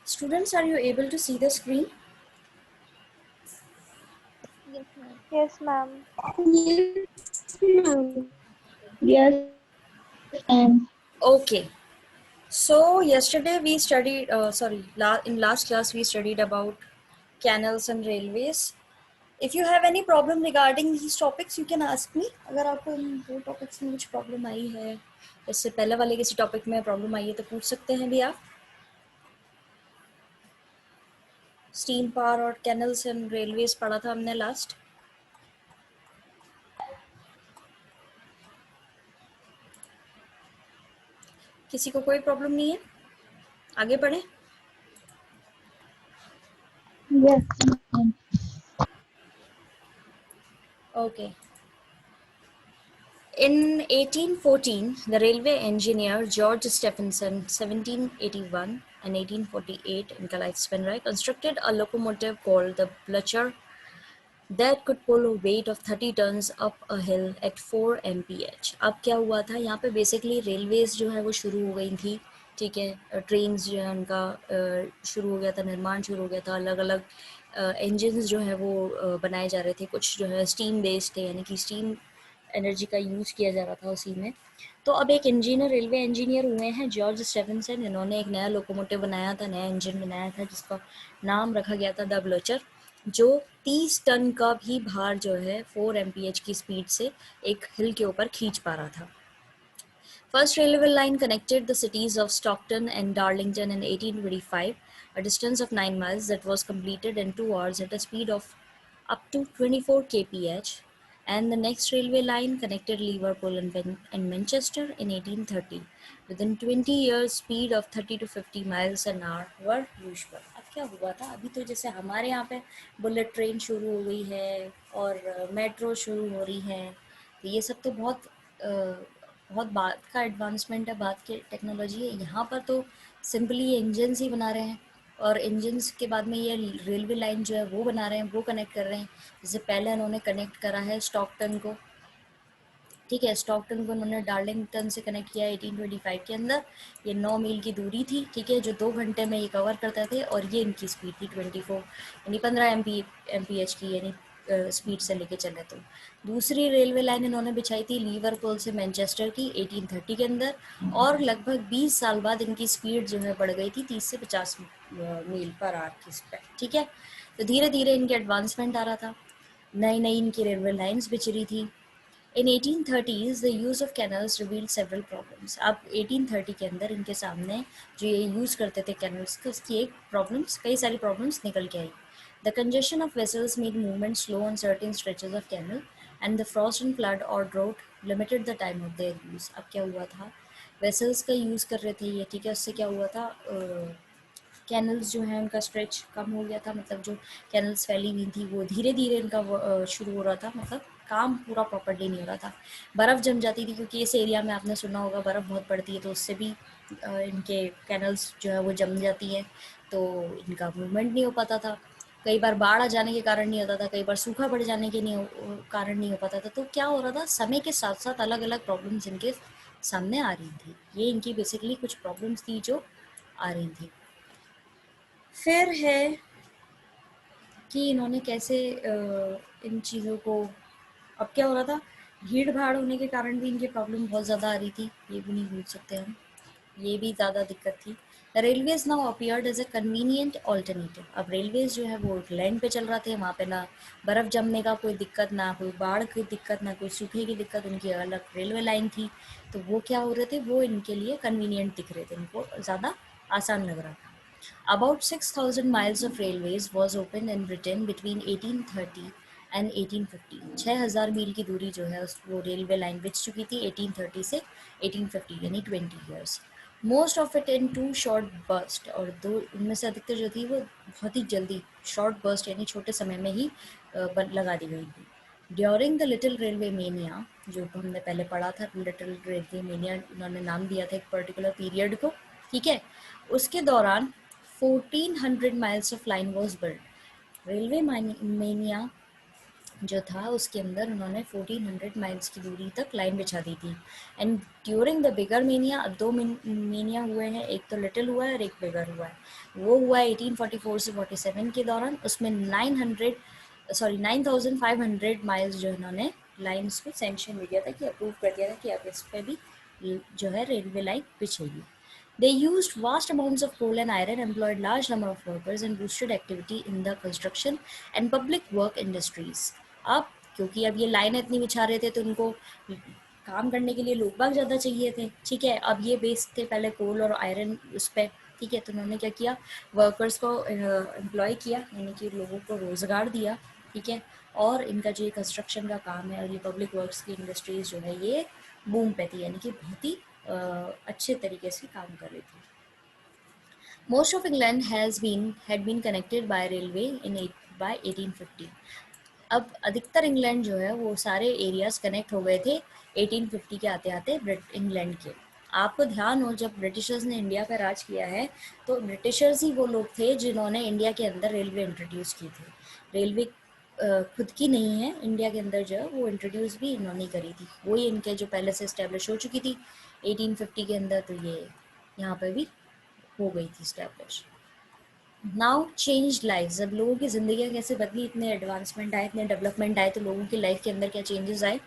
Students, are you able to see the screen? Yes, ma'am. Yes, ma'am. Yes, ma'am. Okay. So yesterday we studied, in last class we studied about canals and railways. If you have any problem regarding these topics, you can ask me. अगर आपको इन दो topics में कुछ problem आई है, इससे पहले वाले किसी टॉपिक में प्रॉब्लम आई है तो पूछ सकते हैं भी आप. स्टीम पावर और कैनल्स एंड रेलवेज पढ़ा था हमने लास्ट. किसी को कोई प्रॉब्लम नहीं है? आगे बढ़े. Yes, ma'am. Okay. In 1814, the railway engineer George Stephenson, 1781 and 1848 in lifespan, right, constructed a locomotive called the Blucher that could pull a weight of 30 tons up a hill at 4 mph. अब क्या हुआ था यहाँ पे, basically railways जो है वो शुरू हो गई थी. ठीक है, ट्रेन्स जो है उनका शुरू हो गया था, निर्माण शुरू हो गया था. अलग अलग इंजन्स जो है वो बनाए जा रहे थे. कुछ जो है स्टीम बेस्ड थे, यानी कि स्टीम एनर्जी का यूज़ किया जा रहा था उसी में. तो अब एक इंजीनियर, रेलवे इंजीनियर हुए हैं जॉर्ज स्टेफनसन. इन्होंने एक नया लोकोमोटिव बनाया था, नया इंजन बनाया था, जिसका नाम रखा गया था द ब्लोचर, जो 30 टन का भी भार जो है 4 mph की स्पीड से एक हिल के ऊपर खींच पा रहा था. First railway line connected the cities of Stockton and Darlington in 1825, a distance of 9 miles that was completed in 2 hours at a speed of up to 24 kph. And the next railway line connected Liverpool and Manchester in 1830. Within 20 years, speed of 30 to 50 miles an hour were usual. अब क्या हुआ था, अभी तो जैसे हमारे यहाँ पे बुलेट ट्रेन शुरू हो गई है और मेट्रो शुरू हो रही है, तो ये सब तो बहुत बाद का एडवांसमेंट है, बाद की टेक्नोलॉजी है. यहाँ पर तो सिंपली ये इंजन्स ही बना रहे हैं, और इंजन्स के बाद में ये रेलवे लाइन जो है वो बना रहे हैं, वो कनेक्ट कर रहे हैं. जैसे पहले उन्होंने कनेक्ट करा है स्टॉकटन को. ठीक है, स्टॉकटन को उन्होंने डार्लिंगटन से कनेक्ट किया 1825 के अंदर. ये 9 मील की दूरी थी. ठीक है, जो 2 घंटे में ये कवर करते थे, और ये इनकी स्पीड थी 24 यानी 15 mph की, यानी स्पीड से लेके चले. तो दूसरी रेलवे लाइन इन्होंने बिछाई थी लीवरपूल से मैनचेस्टर की 1830 के अंदर, और लगभग 20 साल बाद इनकी स्पीड जो है बढ़ गई थी 30 से 50 मील पर आवर की स्पीड. ठीक है, तो धीरे धीरे इनके एडवांसमेंट आ रहा था, नई नई इनकी रेलवे लाइन्स बिछ रही थी. In 1830s, the use of canals revealed several problems. अब 1830 के अंदर इनके सामने जो ये यूज़ करते थे कैनल्स को, उसकी एक प्रॉब्लम्स, कई सारी प्रॉब्लम्स निकल के आई. The congestion of vessels made movement slow on certain stretches of canal, and the frost and flood or drought limited the time of their use. अब क्या हुआ था, वेसल्स का यूज़ कर रहे थे ये. ठीक है, उससे क्या हुआ था, कैनल्स जो हैं उनका स्ट्रेच कम हो गया था. मतलब जो कैनल्स फैली हुई थी वो धीरे धीरे इनका शुरू हो रहा था, मतलब काम पूरा प्रॉपर्ली नहीं हो रहा था. बर्फ़ जम जाती थी, क्योंकि इस एरिया में आपने सुना होगा बर्फ़ बहुत पड़ती है, तो उससे भी इनके कैनल्स जो है वो जम जाती है, तो इनका मूवमेंट नहीं हो पाता था. कई बार बाढ़ आ जाने के कारण नहीं होता था, कई बार सूखा पड़ जाने के कारण नहीं हो पाता था. तो क्या हो रहा था, समय के साथ साथ अलग अलग प्रॉब्लम्स इनके सामने आ रही थी. ये इनकी बेसिकली कुछ प्रॉब्लम्स थी जो आ रही थी. फिर है कि इन्होंने कैसे इन चीज़ों को, अब क्या हो रहा था, भीड़ भाड़ होने के कारण भी इनकी प्रॉब्लम बहुत ज़्यादा आ रही थी, ये भी नहीं भूल सकते हम, ये भी ज़्यादा दिक्कत थी. Railways now appeared as a convenient alternative. अब रेलवेज जो है वो लैंड पे चल रहे थे, वहाँ पे ना बर्फ़ जमने का कोई दिक्कत, ना कोई बाढ़ की दिक्कत, ना कोई सूखे की दिक्कत. उनकी अलग रेलवे लाइन थी, तो वो क्या हो रहे थे, वो इनके लिए कन्वीनियंट दिख रहे थे, इनको ज़्यादा आसान लग रहा था. About 6,000 miles of railways was opened in Britain between 1830 and 1850. 6,000 मील की दूरी जो है उस वो रेलवे लाइन बिछ चुकी थी 1830 से 1850, यानी 20 years. Most of it in two short burst, और दो उनमें से अधिकतर जो थी वो बहुत ही जल्दी शॉर्ट बर्स्ट यानी छोटे समय में ही लगा दी गई थी. During the little railway mania, जो हमने पहले पढ़ा था, लिटिल रेलवे मेनिया उन्होंने नाम दिया था एक पर्टिकुलर पीरियड को. ठीक है, उसके दौरान 1400 miles of line was built. Railway mania जो था उसके अंदर उन्होंने 1400 माइल्स की दूरी तक लाइन बिछा दी थी। And during the bigger mania, अब दो मीनिया हुए हैं, एक तो लिटिल हुआ है और एक बिगर हुआ है। वो हुआ 1844 से 47 के दौरान। उसमें 9500 माइल्स जो इन्होंने लाइन्स को सेंक्शन भी दिया था, कि अप्रूव कर दिया था कि अब इस पर भी जो है रेलवे लाइन बिछेगी। They used vast amounts of coal and iron, employed large number of workers, and boosted activity in the construction and public work industries. अब क्योंकि अब ये लाइनें इतनी बिछा रहे थे तो उनको काम करने के लिए लोग बाग ज़्यादा चाहिए थे, ठीक है। अब ये बेस थे पहले कोल और आयरन उस पर, ठीक है। तो उन्होंने क्या किया, वर्कर्स को एम्प्लॉय किया, यानी कि लोगों को रोज़गार दिया, ठीक है। और इनका जो ये कंस्ट्रक्शन का काम है और ये पब्लिक वर्क्स की इंडस्ट्रीज़ जो है ये बूम पे थी, यानी कि बहुत ही अच्छे तरीके से काम कर रही थी। Most of England had been connected by railway by 1850. अब अधिकतर इंग्लैंड जो है वो सारे एरियाज कनेक्ट हो गए थे 1850 के आते आते इंग्लैंड के। आपको ध्यान हो, जब ब्रिटिशर्स ने इंडिया पर राज किया है तो ब्रिटिशर्स ही वो लोग थे जिन्होंने इंडिया के अंदर रेलवे इंट्रोड्यूस की थी। रेलवे खुद की नहीं है, इंडिया के अंदर जो है वो इंट्रोड्यूस भी इन्होंने करी थी। वही इनके जो पहले से इस्टेब्लिश हो चुकी थी 1850 के अंदर, तो ये यहाँ पर भी हो गई थी इस्टेब्लिश। नाउ चेंज लाइव्स, अब लोगों की ज़िंदगियाँ कैसे बदली, इतने एडवांसमेंट आए, इतने डेवलपमेंट आए, तो लोगों की लाइफ के अंदर क्या चेंजेस आए।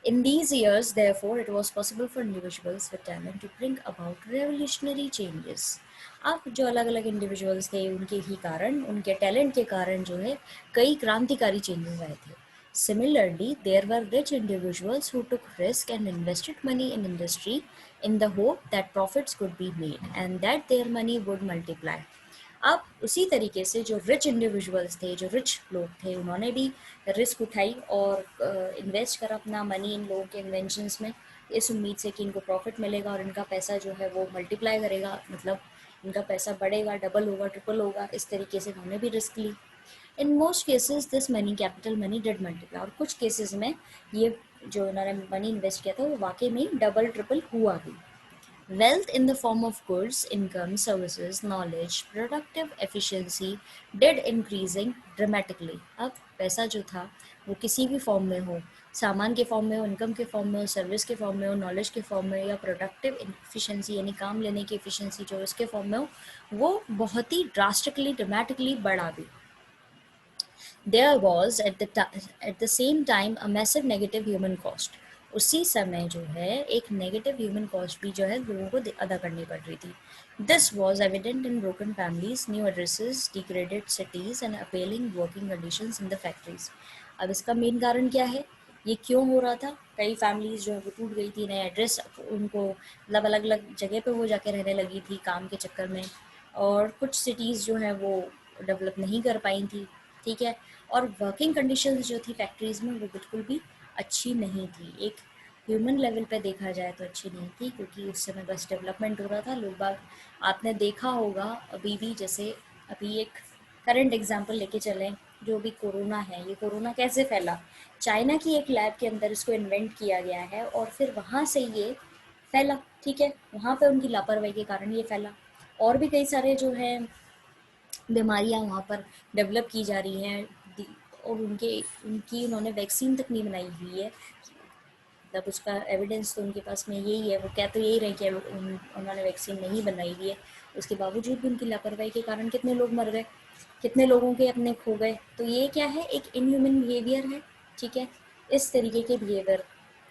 In these years, therefore, it was possible for individuals with talent to bring about revolutionary changes. अब जो अलग अलग इंडिविजुअल्स थे उनके ही कारण, उनके टैलेंट के कारण जो है कई क्रांतिकारी चेंजेस आए थे। Similarly, there were rich individuals who took risk and invested money in industry in the hope that profits could be made and that their money would multiply. अब उसी तरीके से जो रिच इंडिविजुअल्स थे, जो रिच लोग थे, उन्होंने भी रिस्क उठाई और इन्वेस्ट करा अपना मनी इन लोगों के इन्वेंशंस में, इस उम्मीद से कि इनको प्रॉफिट मिलेगा और इनका पैसा जो है वो मल्टीप्लाई करेगा, मतलब इनका पैसा बढ़ेगा, डबल होगा, ट्रिपल होगा। इस तरीके से उन्होंने भी रिस्क ली। In most cases this money, capital money, did multiply, और कुछ केसेस में ये जो इन्होंने मनी इन्वेस्ट किया था वो वाकई में डबल ट्रिपल हुआ भी। Wealth in the form of goods, income, services, knowledge, productive efficiency did increasing dramatically. अब पैसा जो था वो किसी भी फॉर्म में हो, सामान के फॉर्म में हो, इनकम के फॉर्म में हो, सर्विस के फॉर्म में हो, नॉलेज के फॉर्म में हो, या प्रोडक्टिव एफिशिएंसी यानी काम लेने की एफिशिएंसी जो उसके फॉर्म में हो, वो बहुत ही ड्रास्टिकली ड्रामेटिकली बढ़ा भी। There was at the same time a massive negative human cost. उसी समय जो है एक नेगेटिव ह्यूमन कॉस्ट भी जो है लोगों को अदा करनी पड़ रही थी। This was evident in broken families, new addresses, degraded cities and appalling working conditions in the factories. अब इसका मेन कारण क्या है, ये क्यों हो रहा था? कई फैमिलीज जो है वो टूट गई थी, नए एड्रेस उनको मतलब अलग अलग जगह पे वो जाके रहने लगी थी काम के चक्कर में, और कुछ सिटीज़ जो है वो डेवलप नहीं कर पाई थी, ठीक है। और वर्किंग कंडीशंस जो थी फैक्ट्रीज़ में वो बिल्कुल भी अच्छी नहीं थी, एक ह्यूमन लेवल पे देखा जाए तो अच्छी नहीं थी, क्योंकि उस समय बस डेवलपमेंट हो रहा था। लोग बाग, आपने देखा होगा अभी भी, जैसे अभी एक करंट एग्जांपल लेके चलें, जो भी कोरोना है, ये कोरोना कैसे फैला? चाइना की एक लैब के अंदर इसको इन्वेंट किया गया है और फिर वहाँ से ये फैला, ठीक है। वहाँ पे उनकी लापरवाही के कारण ये फैला। और भी कई सारे जो है बीमारियां वहाँ पर डेवलप की जा रही हैं, और उनकी उन्होंने वैक्सीन तक नहीं बनाई हुई है, मतलब उसका एविडेंस तो उनके पास में यही है, वो कह तो यही रहे कि उन्होंने वैक्सीन नहीं बनाई हुई है, उसके बावजूद भी उनकी लापरवाही के कारण कितने लोग मर गए, कितने लोगों के अपने खो गए। तो ये क्या है, एक इनह्यूमन बिहेवियर है, ठीक है। इस तरीके के बिहेवियर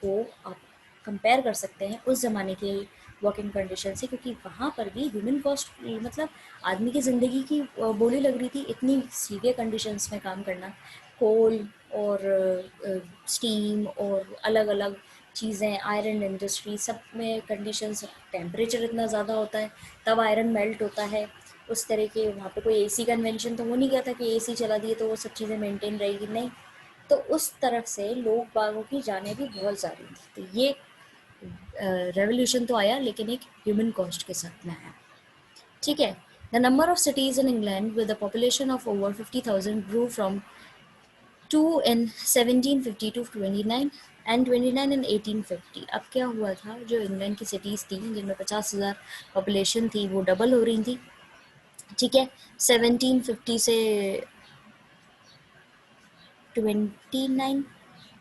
को आप कंपेयर कर सकते हैं उस ज़माने के वर्किंग कंडीशन से, क्योंकि वहाँ पर भी ह्यूमन कॉस्ट, मतलब आदमी की ज़िंदगी की बोली लग रही थी, इतनी सीवियर कंडीशंस में काम करना, कोल और स्टीम और अलग अलग चीज़ें, आयरन इंडस्ट्री, सब में कंडीशंस, टेम्परेचर इतना ज़्यादा होता है तब आयरन मेल्ट होता है। उस तरह के वहाँ पे कोई एसी का इन्वेंशन तो हो नहीं गया था कि एसी चला दिए तो वो सब चीज़ें मेंटेन रहेगी, नहीं। तो उस तरफ से लोग बागों की जानें भी बहुत जा रही थी। तो ये रेवोल्यूशन तो आया, लेकिन एक ह्यूमन कॉस्ट के साथ में आया, ठीक है। The number of cities in England with a population of over 50,000 grew from 2 in 1750 to 29 and 29 in 1850। अब क्या हुआ था, जो इंग्लैंड की सिटीज़ थी जिनमें 50,000 पॉपुलेशन थी वो डबल हो रही थी, ठीक है। 1750 से 29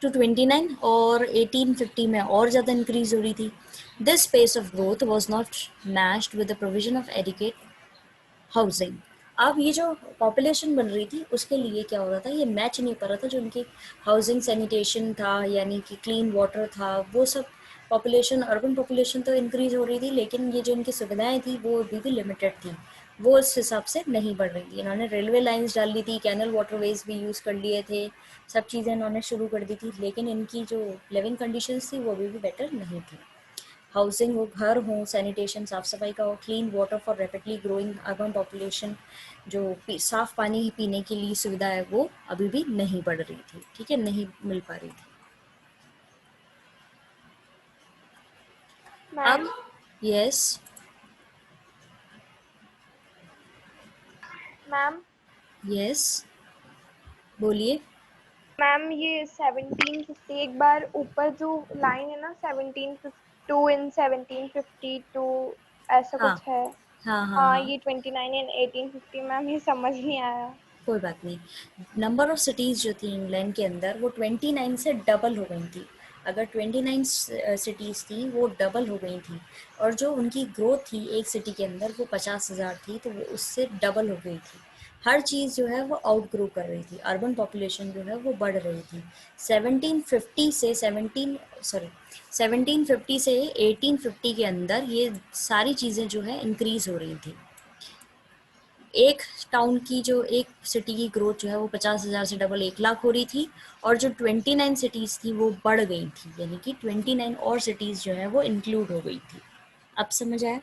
टू 29 और 1850 में और ज़्यादा इंक्रीज हो रही थी. This pace of growth was not matched with the provision of adequate housing. अब ये जो पॉपुलेशन बन रही थी उसके लिए क्या हो रहा था, ये मैच नहीं कर रहा था जो उनकी हाउसिंग सैनिटेशन था, यानी कि क्लीन वाटर था, वो सब पॉपुलेशन, अर्बन पॉपुलेशन तो इंक्रीज हो रही थी, लेकिन ये जो इनकी सुविधाएं थी वो अभी भी लिमिटेड थी, वो उस हिसाब से नहीं बढ़ रही थी. इन्होंने रेलवे लाइंस डाल दी थी, कैनल वाटरवेज भी यूज़ कर लिए थे, सब चीज़ें इन्होंने शुरू कर दी थी, लेकिन इनकी जो लिविंग कंडीशंस थी वो अभी भी बेटर नहीं थी. हाउसिंग हो, घर हो, सैनिटेशन, साफ सफाई का हो, clean water for rapidly growing urban population, जो साफ पानी पीने के लिए सुविधा है वो अभी भी नहीं बढ़ रही थी. ठीक है, नहीं मिल पा रही थी. अब मैम यस, मैम यस बोलिए. मैम ये 1750 एक बार ऊपर जो लाइन है ना 1752 इन 1752 ऐसा हाँ कुछ है. हाँ हाँ हाँ हाँ, ये 29 इन 1850 मैम ये समझ नहीं आया. कोई बात नहीं. नंबर ऑफ सिटीज़ जो थी इंग्लैंड के अंदर वो 29 से डबल हो गई थी. अगर 29 सिटीज़ थी वो डबल हो गई थी, और जो उनकी ग्रोथ थी एक सिटी के अंदर वो 50,000 थी, तो वो उससे डबल हो गई थी. हर चीज़ जो है वो आउट ग्रो कर रही थी, अर्बन पॉपुलेशन जो है वो बढ़ रही थी. 1750 से 1750 से 1850 के अंदर ये सारी चीज़ें जो है इंक्रीज़ हो रही थी. एक टाउन की जो एक सिटी की ग्रोथ जो है वो 50,000 से डबल 1 लाख हो रही थी, और जो 29 सिटीज़ थी वो बढ़ गई थी, यानी कि 29 और सिटीज़ जो है वो इंक्लूड हो गई थी. अब समझ आया,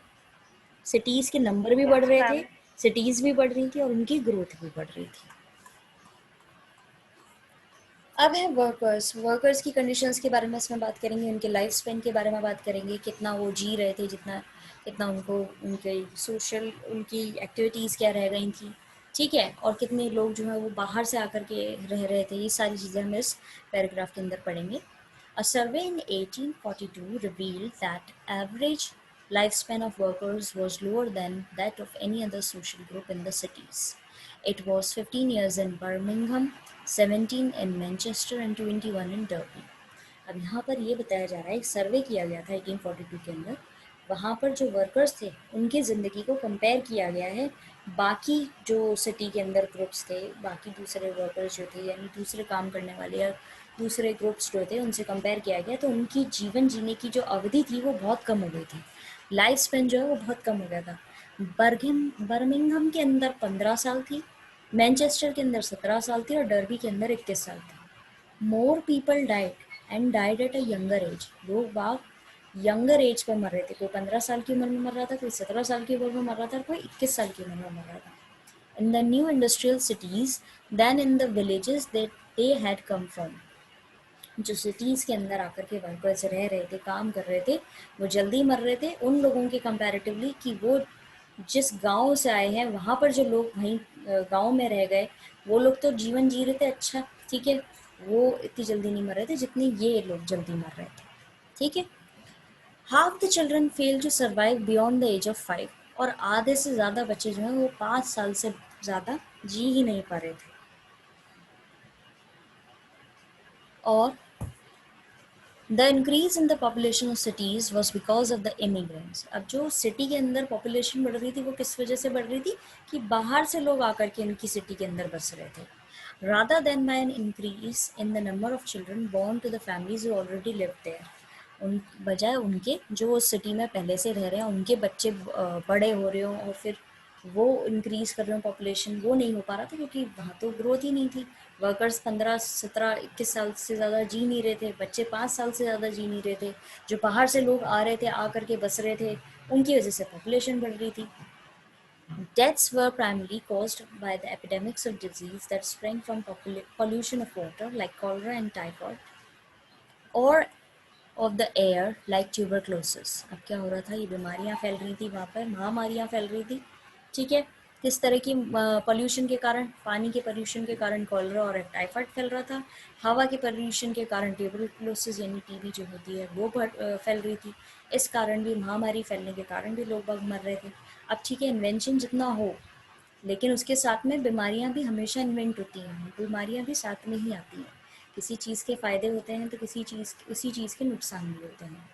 सिटीज़ के नंबर भी बढ़ यस रहे थे, मैम. सिटीज़ भी बढ़ रही थी और उनकी ग्रोथ भी बढ़ रही थी. अब है वर्कर्स. वर्कर्स की कंडीशंस के बारे में इसमें बात करेंगे, उनके लाइफ स्पेन के बारे में बात करेंगे, कितना वो जी रहे थे, जितना कितना उनको उनके सोशल उनकी एक्टिविटीज़ क्या रह गई थी. ठीक है, और कितने लोग जो है वो बाहर से आकर के रह रहे थे, ये सारी चीज़ें हम इस पैराग्राफ के अंदर पढ़ेंगे. A survey in 1842 revealed that average lifespan of workers was lower than that of any other social group in the cities. It was 15 years in Birmingham, 17 in Manchester and 21 in Derby. अब यहाँ पर ये बताया जा रहा है, एक सर्वे किया गया था 1842 के अंदर, वहाँ पर जो वर्कर्स थे उनकी ज़िंदगी को कंपेयर किया गया है बाकी जो सिटी के अंदर ग्रुप्स थे, बाकी दूसरे वर्कर्स जो थे, यानी दूसरे काम करने वाले या दूसरे ग्रुप्स जो थे उनसे कंपेयर किया गया, तो उनकी जीवन जीने की जो अवधि थी वो बहुत कम हो गई थी. लाइफ स्पेन जो है वो बहुत कम हो गया था. बर्मिंघम के अंदर 15 साल थी, मैनचेस्टर के अंदर 17 साल थी और डर्बी के अंदर 21 साल थी. More people died and died at a younger age. लोग बाग यंगर एज पर मर रहे थे, कोई 15 साल की उम्र में मर रहा था, कोई 17 साल की उम्र में मर रहा था, कोई 21 साल की उम्र में मर रहा था. In the new industrial cities than in the villages that they had come from. जो सिटीज़ के अंदर आकर के वर्कर्स रह रहे थे, काम कर रहे थे, वो जल्दी मर रहे थे उन लोगों के कंपैरेटिवली कि वो जिस गांव से आए हैं वहाँ पर जो लोग वहीं गांव में रह गए, वो लोग तो जीवन जी रहे थे अच्छा, ठीक है, वो इतनी जल्दी नहीं मर रहे थे जितने ये लोग जल्दी मर रहे थे. ठीक है. Half the children fail to survive beyond the age of 5, और आधे से ज़्यादा बच्चे जो हैं वो 5 साल से ज़्यादा जी ही नहीं पा रहे थे. और the increase in the population of cities was because of the immigrants. अब जो सिटी के अंदर पॉपुलेशन बढ़ रही थी वो किस वजह से बढ़ रही थी, कि बाहर से लोग आकर के इनकी सिटी के अंदर बस रहे थे. Rather than by an increase in the number of children born to the families who already live there. उन बजाय उनके जो उस सिटी में पहले से रह रहे हैं उनके बच्चे बड़े हो रहे हों और फिर वो इंक्रीज़ कर रहे हो पॉपुलेशन, वो नहीं हो पा रहा था क्योंकि वहाँ तो ग्रोथ ही नहीं थी. वर्कर्स 15, 17, 21 साल से ज़्यादा जी नहीं रहे थे, बच्चे 5 साल से ज़्यादा जी नहीं रहे थे, जो बाहर से लोग आ रहे थे आकर के बस रहे थे, उनकी वजह से पॉपुलेशन बढ़ रही थी. Deaths were primarily caused by the epidemics of disease that sprang from pollution of water like cholera and typhoid, or of the air like tuberculosis. अब क्या हो रहा था, ये बीमारियां फैल रही थी वहाँ पर, महामारियां फैल रही थी. ठीक है, किस तरह की पोल्यूशन के कारण, पानी के पोल्यूशन के कारण कॉलरा और टाइफाइड फैल रहा था, हवा के पोल्यूशन के कारण ट्यूबरक्लोसिस यानी टीबी जो होती है वो फैल रही थी. इस कारण भी, महामारी फैलने के कारण भी लोग बाग मर रहे थे. अब ठीक है, इन्वेंशन जितना हो, लेकिन उसके साथ में बीमारियां भी हमेशा इन्वेंट होती हैं, बीमारियां भी साथ में ही आती हैं। किसी चीज़ के फ़ायदे होते हैं तो उसी चीज़ के नुकसान भी होते हैं।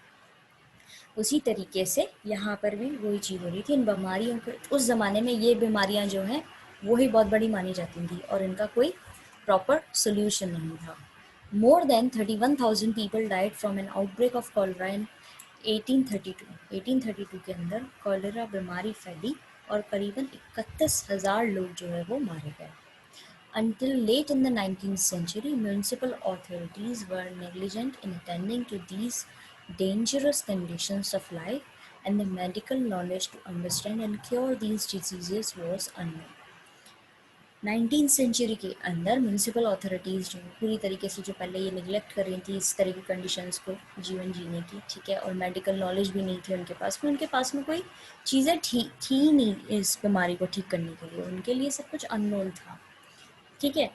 उसी तरीके से यहाँ पर भी वही चीज़ हो रही थी। इन बीमारियों के उस ज़माने में ये बीमारियाँ जो हैं वो ही बहुत बड़ी मानी जाती थी और इनका कोई प्रॉपर सोल्यूशन नहीं था। More than 31,000 people died from an outbreak of cholera in 1832 के अंदर कॉलरा बीमारी फैली और करीबन 31,000 लोग जो है वो मारे गए। Until late in the 19th century, municipal authorities were negligent in attending to these dangerous conditions of life, and the medical knowledge to understand and cure these diseases was unknown. 19th century के अंदर municipal authorities जो पूरी तरीके से जो पहले ये neglect कर रही थी इस तरह की कंडीशंस को जीवन जीने की, ठीक है, और मेडिकल नॉलेज भी नहीं थी उनके पास में कोई चीज़ें थी नहीं इस बीमारी को ठीक करने के लिए, उनके लिए सब कुछ अननोन था, ठीक है।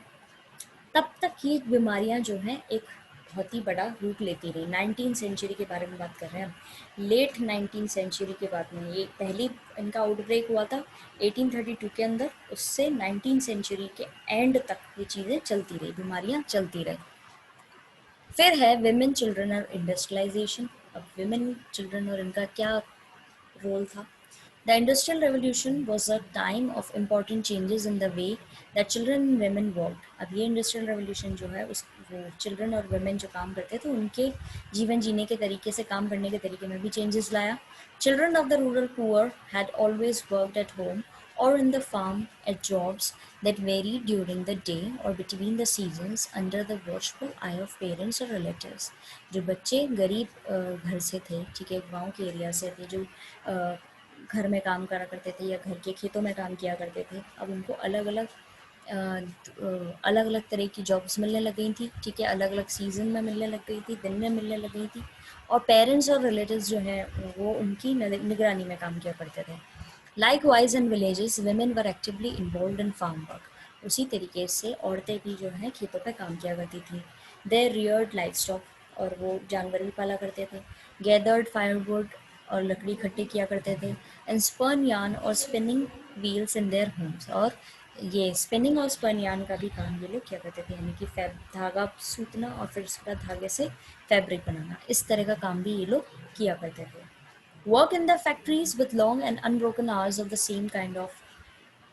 तब तक ये बीमारियां जो हैं एक बहुत ही बड़ा रूप लेती रही। 19th सेंचुरी के बारे में बात कर रहे हैं हम। लेट 19th सेंचुरी के बाद में ये पहली इनका आउटब्रेक हुआ था 1832 के अंदर, उससे 19th सेंचुरी के एंड तक ये चीज़ें चलती रही, बीमारियां चलती रही। फिर है विमेन, चिल्ड्रन और इंडस्ट्रियलाइजेशन। अब विमेन, चिल्ड्रन और इनका क्या रोल था? The Industrial Revolution was a time of important changes in the way that children and women worked. अब ये Industrial Revolution जो है उस वो children और women जो काम करते थे उनके जीवन जीने के तरीके से, काम करने के तरीके में भी changes लाया. Children of the rural poor had always worked at home or in the farm at jobs that varied during the day or between the seasons under the watchful eye of parents or relatives. जो बच्चे गरीब घर से थे, ठीक है, गांव के एरिया से थे, जो घर में काम करा करते थे या घर के खेतों में काम किया करते थे, अब उनको अलग अलग तरह की जॉब्स मिलने लग गई थी, ठीक है, अलग अलग सीजन में मिलने लग गई थी, दिन में मिलने लग गई थी, और पेरेंट्स और रिलेटिव्स जो हैं वो उनकी निगरानी में काम किया करते थे। Likewise in villages, women were actively involved in farm work. उसी तरीके से औरतें भी जो हैं खेतों पे काम किया करती थी। They reared livestock, और वो जानवर भी पाला करते थे। Gathered firewood, और लकड़ी इकट्ठी किया करते थे। And spun yarn और spinning wheels in their homes, और ये स्पिनिंग और स्पन यार्न का भी काम ये लोग किया करते थे, यानी कि धागा सूतना और फिर उसका धागे से फैब्रिक बनाना, इस तरह का काम भी ये लोग किया करते थे। Work in the factories with long and unbroken hours of the same kind of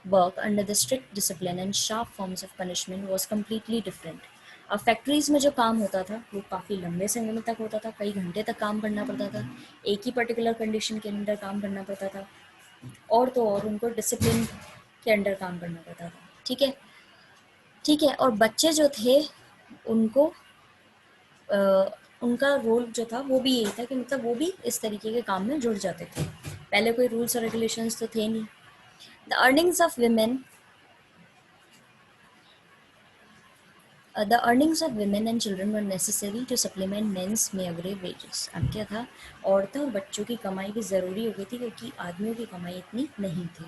work under the strict discipline and sharp forms of punishment was completely different. अब फैक्ट्रीज में जो काम होता था वो काफ़ी लंबे समय तक होता था, कई घंटे तक काम करना पड़ता था, एक ही पर्टिकुलर कंडीशन के अंदर काम करना पड़ता था, और तो और उनको डिसिप्लिन के अंडर काम करना पड़ता था, ठीक है, ठीक है। और बच्चे जो थे उनको उनका रोल जो था वो भी यही था कि मतलब वो भी इस तरीके के काम में जुड़ जाते थे। पहले कोई रूल्स और रेगुलेशंस तो थे नहीं। The earnings of women and children were necessary to supplement men's meagre wages. अब क्या था, औरतों और बच्चों की कमाई भी ज़रूरी हो गई थी क्योंकि आदमियों की कमाई इतनी नहीं थी।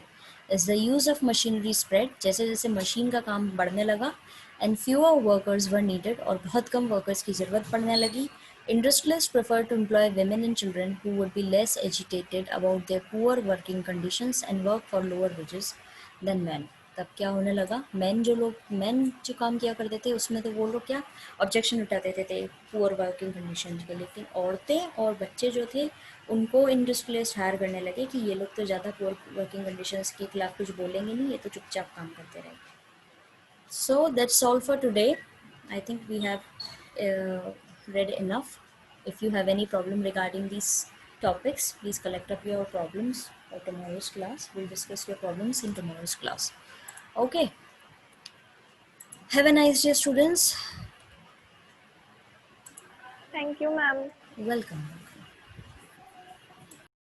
As the use of machinery spread, जैसे जैसे मशीन का काम बढ़ने लगा, and fewer workers were needed, और बहुत कम वर्कर्स की ज़रूरत पड़ने लगी, industrialists preferred to employ women and children who would be less agitated about their poor working conditions and work for lower wages than men. तब क्या होने लगा, मैन जो काम किया करते थे उसमें तो वो लोग क्या ऑब्जेक्शन उठाते थे पुअर वर्किंग कंडीशन के, लेकिन औरतें और बच्चे जो थे उनको इंडस्ट्रियलिस्ट हायर करने लगे कि ये लोग तो ज़्यादा पुअर वर्किंग कंडीशंस के खिलाफ कुछ बोलेंगे नहीं, ये तो चुपचाप काम करते रहेंगे। So that's all for today. I think we have read enough. If you have any problem regarding these topics, please collect up your problems for tomorrow's class. We'll discuss your problems in tomorrow's class. Okay. Have a nice day, students. Thank you, ma'am. Welcome.